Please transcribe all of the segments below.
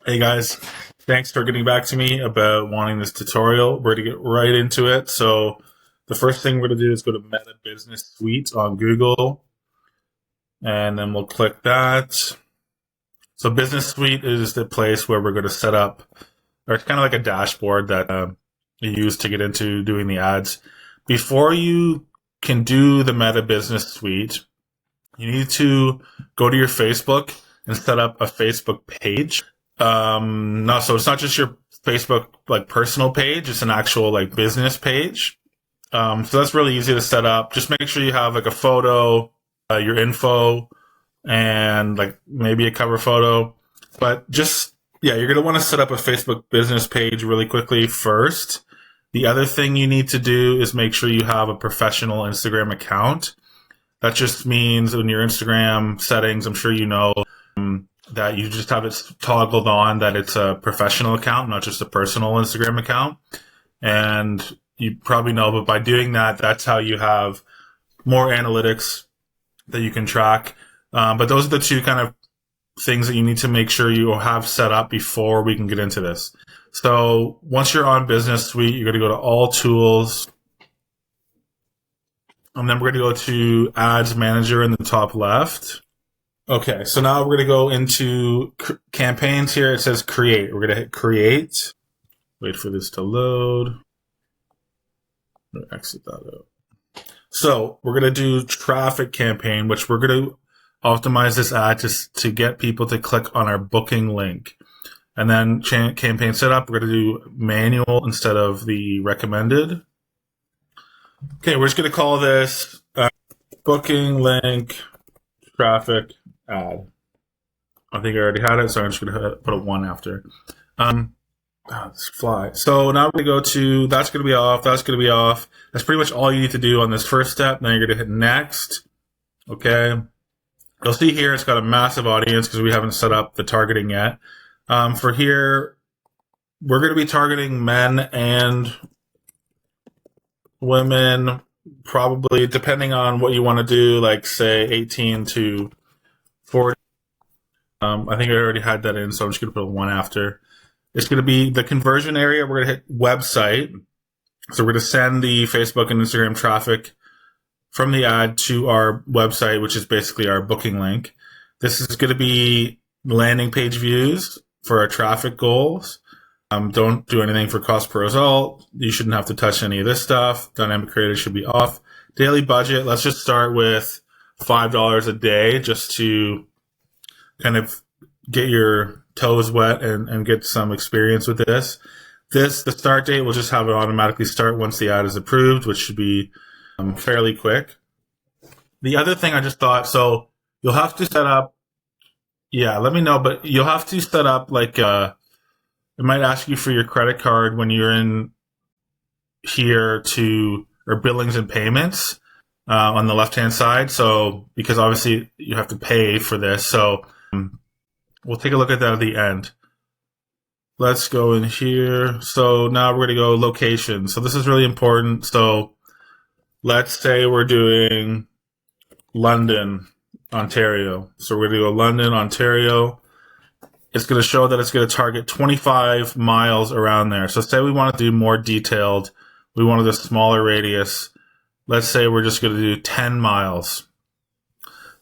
Hey guys, thanks for getting back to me about wanting this tutorial. We're going to get right into it. So the first thing we're going to do is go to Meta Business Suite on Google, and then we'll click that. So Business Suite is the place where we're going to set up, or it's kind of like a dashboard that you use to get into doing the ads. Before you can do the Meta Business Suite, you need to go to your Facebook and set up a Facebook page. No, so it's not just your Facebook like personal page; it's an actual like business page. So that's really easy to set up. Just make sure you have like a photo, your info, and like maybe a cover photo. But just yeah, you're gonna want to set up a Facebook business page really quickly first. The other thing you need to do is make sure you have a professional Instagram account. That just means in your Instagram settings, I'm sure you know that you just have it toggled on that it's a professional account, not just a personal Instagram account. And you probably know, but by doing that, that's how you have more analytics that you can track. But those are the two kind of things that you need to make sure you have set up before we can get into this. So once you're on Business Suite, you're going to go to All Tools. And then we're going to go to Ads Manager in the top left. Okay, so now we're going to go into campaigns here. It says create. We're going to hit create. Wait for this to load. Exit that out. So we're going to do traffic campaign, which we're going to optimize this ad to get people to click on our booking link. And then campaign setup, we're going to do manual instead of the recommended. Okay, we're just going to call this booking link traffic ad. I think I already had it, so I'm just going to put a 1 after. This fly. So now we're going to go to, that's going to be off, that's going to be off. That's pretty much all you need to do on this first step. Now you're going to hit next. Okay. You'll see here it's got a massive audience because we haven't set up the targeting yet. For here, we're going to be targeting men and women, probably depending on what you want to do, like say 18 to 40. I think I already had that in, so I'm just going to put a 1 after. It's going to be the conversion area. We're going to hit website. So we're going to send the Facebook and Instagram traffic from the ad to our website, which is basically our booking link. This is going to be landing page views for our traffic goals. Don't do anything for cost per result. You shouldn't have to touch any of this stuff. Dynamic creative should be off. Daily budget. Let's just start with $5 a day just to kind of get your toes wet and get some experience with this. The start date will just have it automatically start once the ad is approved, which should be fairly quick. The other thing I just thought, so you'll have to set up, yeah, let me know, but you'll have to set up like, it might ask you for your credit card when you're in here or billings and payments on the left-hand side. So, because obviously you have to pay for this. So we'll take a look at that at the end. Let's go in here. So now we're going to go location. So this is really important. So let's say we're doing London, Ontario. So we're going to go London, Ontario. It's going to show that it's going to target 25 miles around there. So say we want to do more detailed. We wanted a smaller radius. Let's say we're just going to do 10 miles.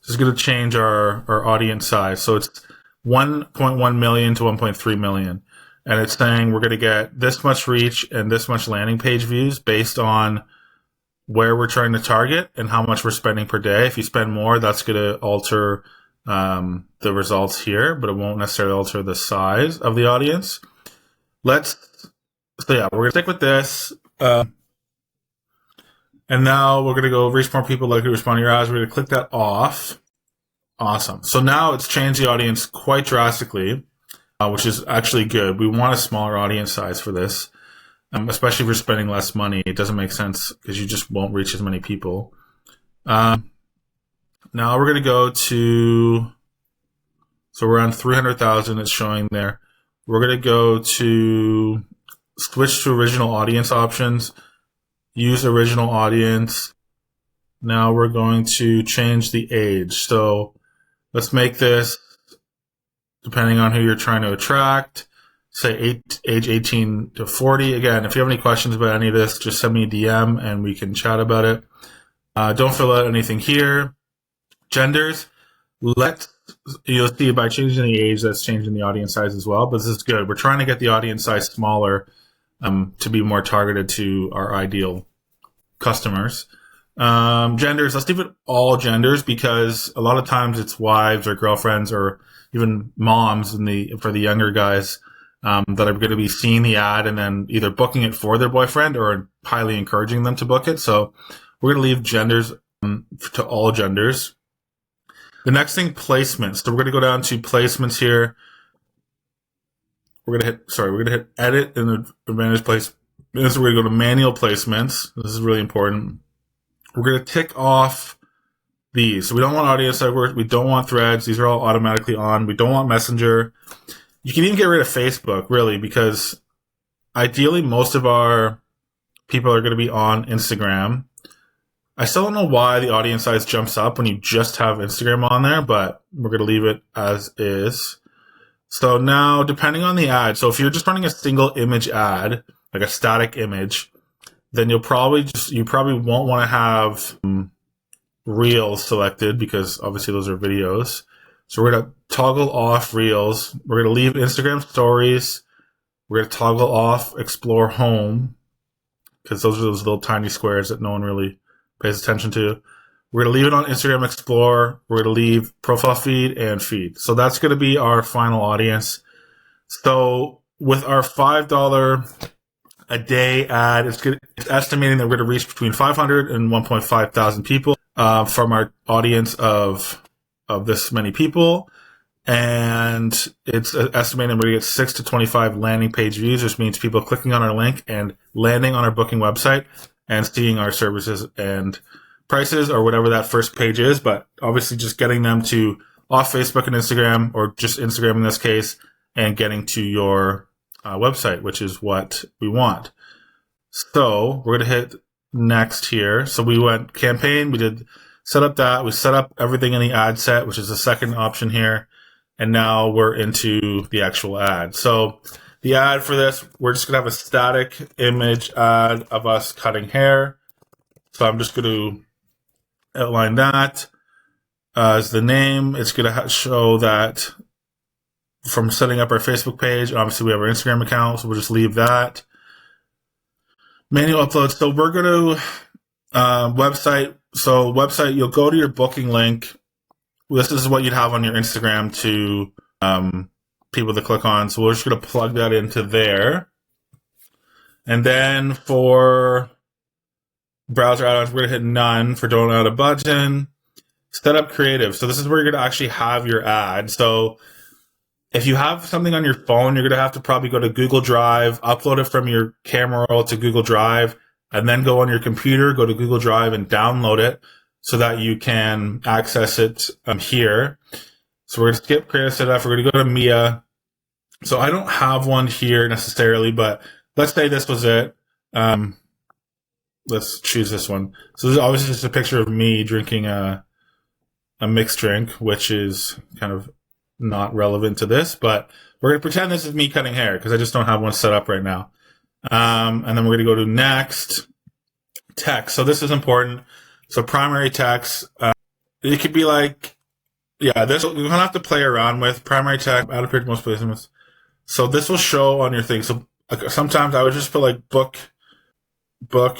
This is going to change our audience size. So it's 1.1 million to 1.3 million. And it's saying we're going to get this much reach and this much landing page views based on where we're trying to target and how much we're spending per day. If you spend more, that's going to alter the results here, but it won't necessarily alter the size of the audience. So yeah, we're going to stick with this. And now we're going to go reach more people likely to respond to your ads. We're going to click that off. Awesome. So now it's changed the audience quite drastically, which is actually good. We want a smaller audience size for this, especially if you're spending less money. It doesn't make sense because you just won't reach as many people. Now we're going to go to, so we're on 300,000. It's showing there. We're going to go to switch to original audience options, use original audience. Now we're going to change the age. So let's make this depending on who you're trying to attract. Say age 18 to 40. Again, if you have any questions about any of this, just send me a DM and we can chat about it. Don't fill out anything here. Genders. You'll see by changing the age, that's changing the audience size as well. But this is good. We're trying to get the audience size smaller to be more targeted to our ideal customers. Genders. Let's leave it all genders because a lot of times it's wives or girlfriends or even moms for the younger guys that are going to be seeing the ad and then either booking it for their boyfriend or highly encouraging them to book it. So we're going to leave genders to all genders. The next thing, placements. So we're going to go down to placements here. We're going to hit edit in the advantage place. This is where we go to manual placements. This is really important. We're going to tick off these. So we don't want audience network. We don't want threads. These are all automatically on. We don't want Messenger. You can even get rid of Facebook, really, because ideally most of our people are going to be on Instagram. I still don't know why the audience size jumps up when you just have Instagram on there, but we're going to leave it as is. So now, depending on the ad, so if you're just running a single image ad, like a static image, then you probably won't want to have Reels selected because obviously those are videos. So we're going to toggle off Reels. We're going to leave Instagram Stories. We're going to toggle off Explore Home because those are those little tiny squares that no one really pays attention to. We're going to leave it on Instagram Explore. We're going to leave Profile Feed and Feed. So that's going to be our final audience. So with our $5 a day ad, it's estimating that we're going to reach between 500 and 1.5 thousand people from our audience of this many people. And it's estimating we're going to get 6 to 25 landing page views, which means people clicking on our link and landing on our booking website and seeing our services and prices or whatever that first page is. But obviously just getting them to off Facebook and Instagram, or just Instagram in this case, and getting to your website, which is what we want. So we're going to hit next here. So we went campaign. We did set up that. We set up everything in the ad set, which is the second option here. And now we're into the actual ad. So the ad for this, we're just going to have a static image ad of us cutting hair. So I'm just going to outline that as the name. It's going to show that from setting up our Facebook page. Obviously, we have our Instagram account, so we'll just leave that. Manual upload. So we're going to website. So website, you'll go to your booking link. This is what you'd have on your Instagram to people to click on. So we're just going to plug that into there. And then for browser add-ons, we're going to hit none for don't add a button. Set up creative. So this is where you're going to actually have your ad. So if you have something on your phone, you're going to have to probably go to Google Drive, upload it from your camera roll to Google Drive, and then go on your computer, go to Google Drive and download it so that you can access it here. So we're going to skip creative setup. We're going to go to Mia. So I don't have one here necessarily, but let's say this was it. Let's choose this one. So this is obviously just a picture of me drinking a mixed drink, which is kind of not relevant to this, but we're going to pretend this is me cutting hair because I just don't have one set up right now. And then we're going to go to next text. So this is important. So primary text, it could be like, yeah, this we're going to have to play around with primary text, add a picture, most placements. So this will show on your thing. So sometimes I would just put like book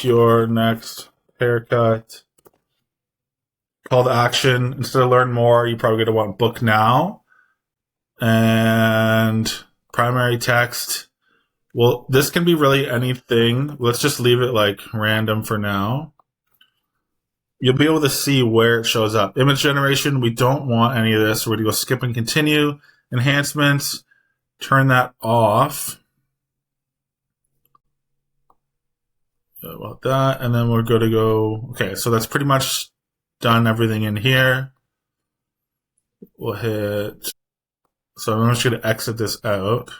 your next haircut. Call to action. Instead of learn more, you probably going to want book now. And primary text. Well, this can be really anything. Let's just leave it like random for now. You'll be able to see where it shows up. Image generation, we don't want any of this. We're going to go skip and continue. Enhancements, turn that off. About that. And then we're going to go, okay, so that's pretty much done everything in here. We'll hit, so I'm just going to exit this out.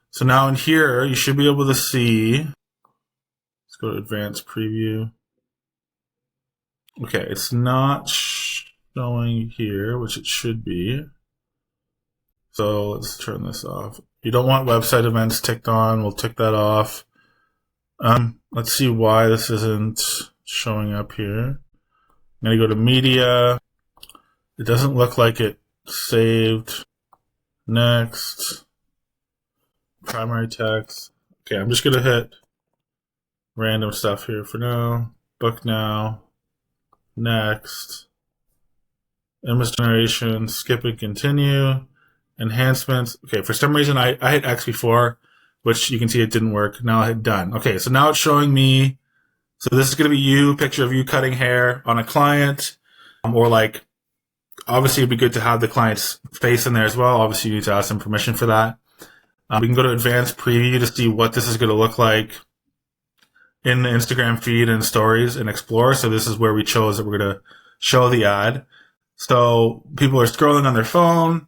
So now in here, you should be able to see, let's go to advanced preview. Okay, it's not showing here, which it should be. So let's turn this off. You don't want website events ticked on. We'll tick that off. Let's see why this isn't showing up here. I'm going to go to media. It doesn't look like it saved. Next. Primary text. Okay, I'm just going to hit random stuff here for now. Book now. Next. Image generation. Skip and continue. Enhancements. Okay, for some reason I hit X before, which you can see it didn't work. Now I hit done. Okay, so now it's showing me. So this is going to be you, picture of you cutting hair on a client, or like, obviously it'd be good to have the client's face in there as well. Obviously you need to ask them permission for that. We can go to advanced preview to see what this is going to look like in the Instagram feed and stories and explore. So this is where we chose that we're going to show the ad. So people are scrolling on their phone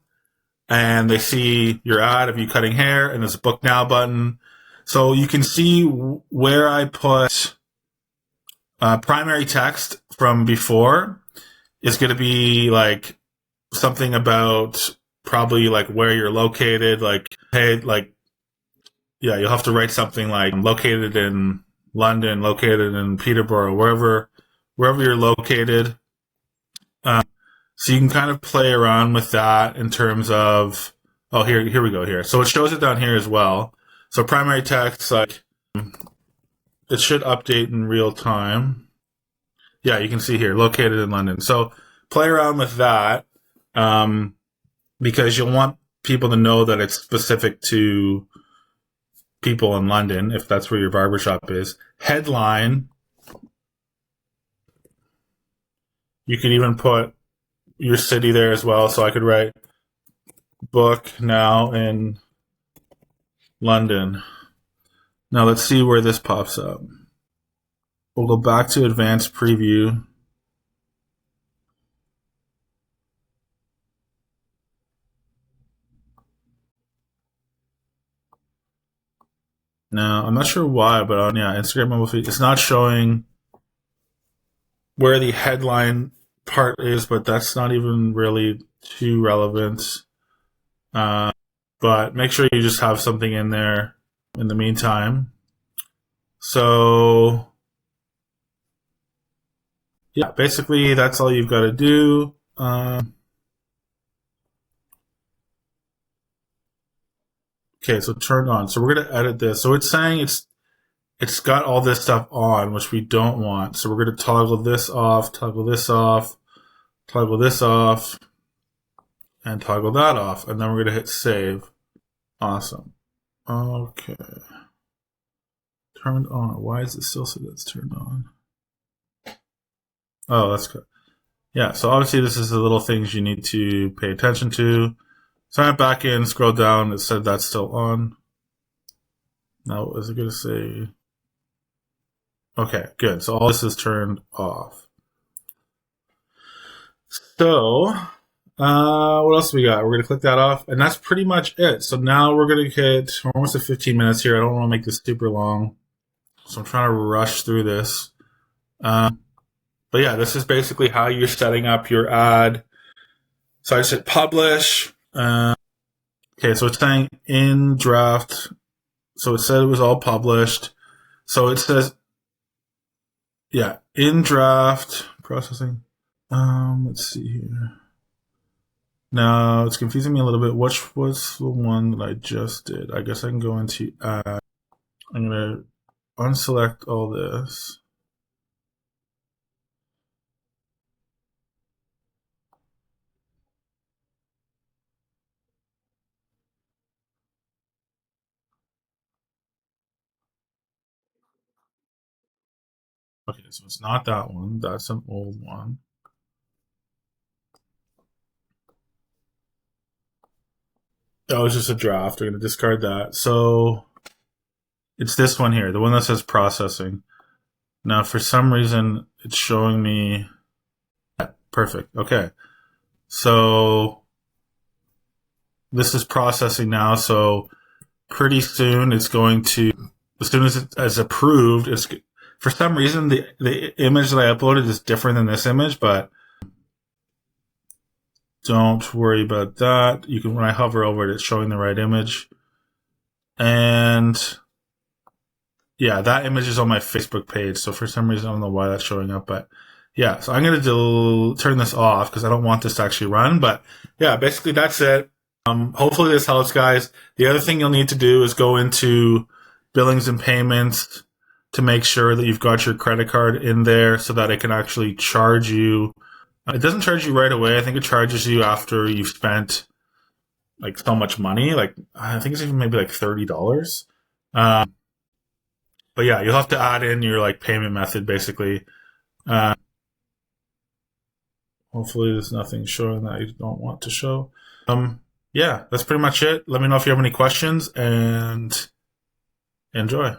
and they see your ad of you cutting hair, and there's a book now button. So you can see where I put primary text from before is going to be like something about probably like where you're located, like, hey, like, yeah, you'll have to write something like located in London, located in Peterborough, wherever you're located. So you can kind of play around with that in terms of, oh, here we go here. So it shows it down here as well. So primary text, like, it should update in real time. Yeah, you can see here, located in London. So play around with that, because you'll want people to know that it's specific to people in London, if that's where your barbershop is. Headline, you can even put your city there as well. So I could write book now in London. Now let's see where this pops up. We'll go back to advanced preview. Now, I'm not sure why, but on Instagram mobile feed, it's not showing where the headline part is, but that's not even really too relevant. But make sure you just have something in there in the meantime. So, yeah, basically that's all you've got to do. Okay, so turned on. So we're going to edit this. So it's saying it's got all this stuff on, which we don't want. So we're going to toggle this off, toggle this off, toggle this off, and toggle that off. And then we're going to hit save. Awesome. Okay. Turned on. Why is it still say that's turned on? Oh, that's good. Yeah, so obviously this is the little things you need to pay attention to. So I went back in, scroll down, it said that's still on. Now, what was it going to say? Okay, good. So all this is turned off. So, what else we got? We're going to click that off, and that's pretty much it. So now we're going to we're almost at 15 minutes here. I don't want to make this super long, so I'm trying to rush through this. But yeah, this is basically how you're setting up your ad. So I just hit publish. Okay, so it's saying in draft. So it said it was all published. So it says, yeah, in draft processing. Let's see here. Now it's confusing me a little bit. Which was the one that I just did? I guess I can go into ad. I'm gonna unselect all this. Okay, so it's not that one. That's an old one. That was just a draft. We're going to discard that. So it's this one here, the one that says processing. Now, for some reason, it's showing me. Perfect. Okay. So this is processing now. So pretty soon it's going to, as soon as it's approved, it's, for some reason, the image that I uploaded is different than this image, but don't worry about that. You can, when I hover over it, it's showing the right image. And yeah, that image is on my Facebook page. So for some reason, I don't know why that's showing up, but yeah, so I'm going to turn this off because I don't want this to actually run. But yeah, basically that's it. Hopefully this helps, guys. The other thing you'll need to do is go into billings and payments to make sure that you've got your credit card in there so that it can actually charge you. It doesn't charge you right away. I think it charges you after you've spent like so much money. Like I think it's even maybe like $30. But yeah, you'll have to add in your like payment method basically. Uh, Hopefully there's nothing showing that you don't want to show. Yeah, that's pretty much it. Let me know if you have any questions and enjoy.